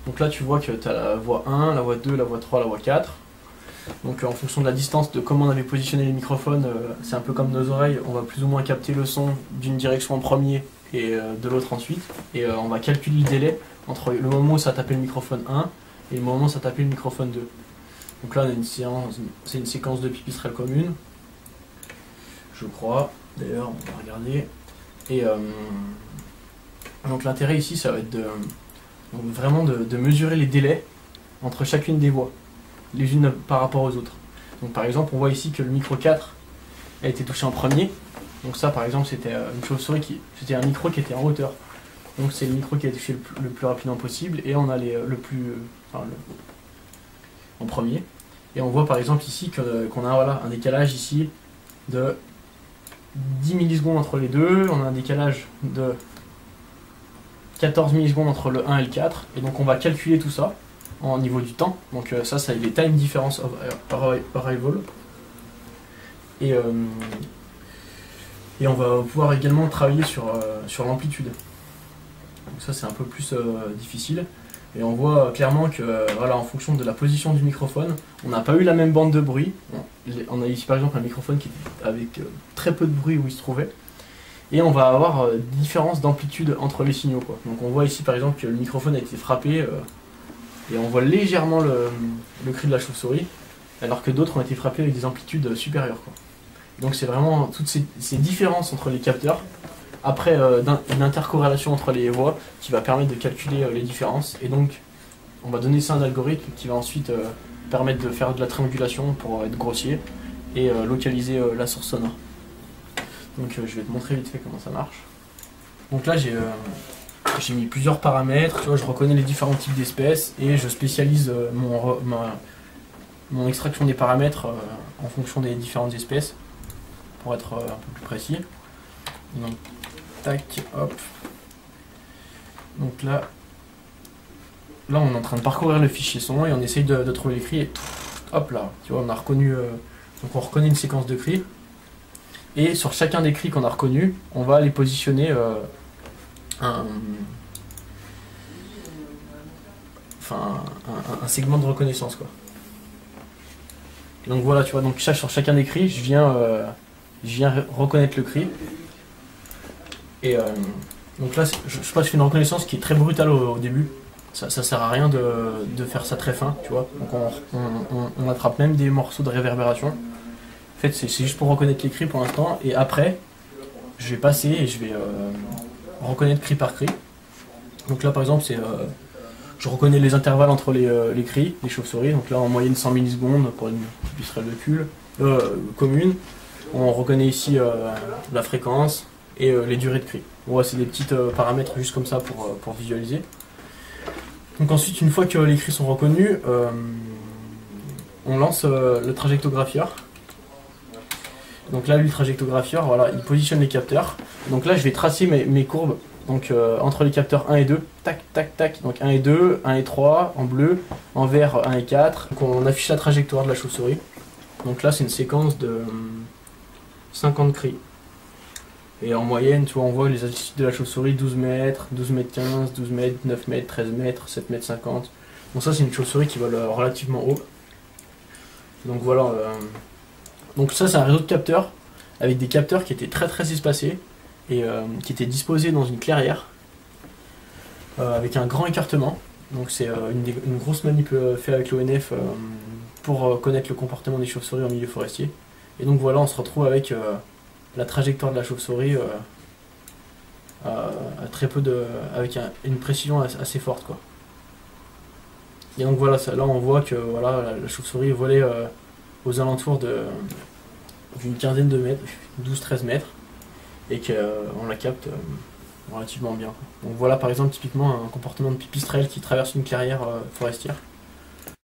Donc là tu vois que tu as la voix 1, la voix 2, la voix 3, la voix 4. Donc en fonction de la distance de comment on avait positionné les microphones, c'est un peu comme nos oreilles, on va plus ou moins capter le son d'une direction en premier et de l'autre ensuite. Et on va calculer le délai entre le moment où ça a tapé le microphone 1 et le moment où ça a tapé le microphone 2. Donc là on a c'est une séquence de pipistrelles commune, je crois, d'ailleurs on va regarder. Et donc l'intérêt ici ça va être vraiment de mesurer les délais entre chacune des voix, les unes par rapport aux autres. Donc par exemple on voit ici que le micro 4 a été touché en premier. Donc ça par exemple c'était une chauve-souris c'était un micro qui était en hauteur. Donc c'est le micro qui a touché le plus rapidement possible et on a en premier. Et on voit par exemple ici qu'on a voilà, un décalage ici de 10 millisecondes entre les deux. On a un décalage de 14 millisecondes entre le 1 et le 4. Et donc on va calculer tout ça au niveau du temps. Donc ça c'est les time difference of arrival. Et on va pouvoir également travailler sur l'amplitude. Donc ça c'est un peu plus difficile. Et on voit clairement que voilà, en fonction de la position du microphone, on n'a pas eu la même bande de bruit. On a ici par exemple un microphone qui était avec très peu de bruit où il se trouvait. Et on va avoir des différences d'amplitude entre les signaux, quoi. Donc on voit ici par exemple que le microphone a été frappé et on voit légèrement le cri de la chauve-souris, alors que d'autres ont été frappés avec des amplitudes supérieures, quoi. Donc c'est vraiment toutes ces différences entre les capteurs, après une intercorrélation entre les voix qui va permettre de calculer les différences. Et donc on va donner ça à un algorithme qui va ensuite permettre de faire de la triangulation pour être grossier et localiser la source sonore. Donc je vais te montrer vite fait comment ça marche. Donc là j'ai mis plusieurs paramètres, tu vois, je reconnais les différents types d'espèces et je spécialise mon extraction des paramètres en fonction des différentes espèces pour être un peu plus précis. Donc tac, hop. Donc là on est en train de parcourir le fichier son et on essaye de trouver les cris et hop là, tu vois, on a reconnu donc on reconnaît une séquence de cris. Et sur chacun des cris qu'on a reconnus, on va les positionner un segment de reconnaissance, quoi. Donc voilà, tu vois, donc sur chacun des cris, je viens reconnaître le cri. Et donc là, je passe une reconnaissance qui est très brutale au début. Ça sert à rien de faire ça très fin, tu vois. Donc on attrape même des morceaux de réverbération. En fait, c'est juste pour reconnaître les cris pour l'instant, et après, je vais passer et je vais reconnaître cri par cri. Donc là, par exemple, je reconnais les intervalles entre les cris, les chauves-souris. Donc là, en moyenne 100 millisecondes pour une pipistrelle commune. On reconnaît ici la fréquence et les durées de cris. Bon, ouais, c'est des petits paramètres juste comme ça pour visualiser. Donc ensuite, une fois que les cris sont reconnus, on lance le trajectographieur. Donc là, le trajectographieur, voilà, il positionne les capteurs. Donc là, je vais tracer mes courbes donc, entre les capteurs 1 et 2. Tac, tac, tac. Donc 1 et 2, 1 et 3 en bleu, en vert 1 et 4. Donc on affiche la trajectoire de la chauve-souris. Donc là, c'est une séquence de 50 cris. Et en moyenne, tu vois, on voit les altitudes de la chauve-souris 12 mètres, 12 mètres 15, 12 mètres, 9 mètres, 13 mètres, 7 mètres 50. Donc ça, c'est une chauve-souris qui vole relativement haut. Donc voilà. Donc ça c'est un réseau de capteurs avec des capteurs qui étaient très très espacés et qui étaient disposés dans une clairière avec un grand écartement. Donc c'est une grosse manip faite avec l'ONF pour connaître le comportement des chauves-souris en milieu forestier. Et donc voilà, on se retrouve avec la trajectoire de la chauve-souris avec une précision assez forte, quoi. Et donc voilà, là on voit que voilà, la chauve-souris volait aux alentours d'une quinzaine de mètres, 12-13 mètres, et qu'on la capte relativement bien. Donc voilà par exemple typiquement un comportement de pipistrelle qui traverse une clairière forestière.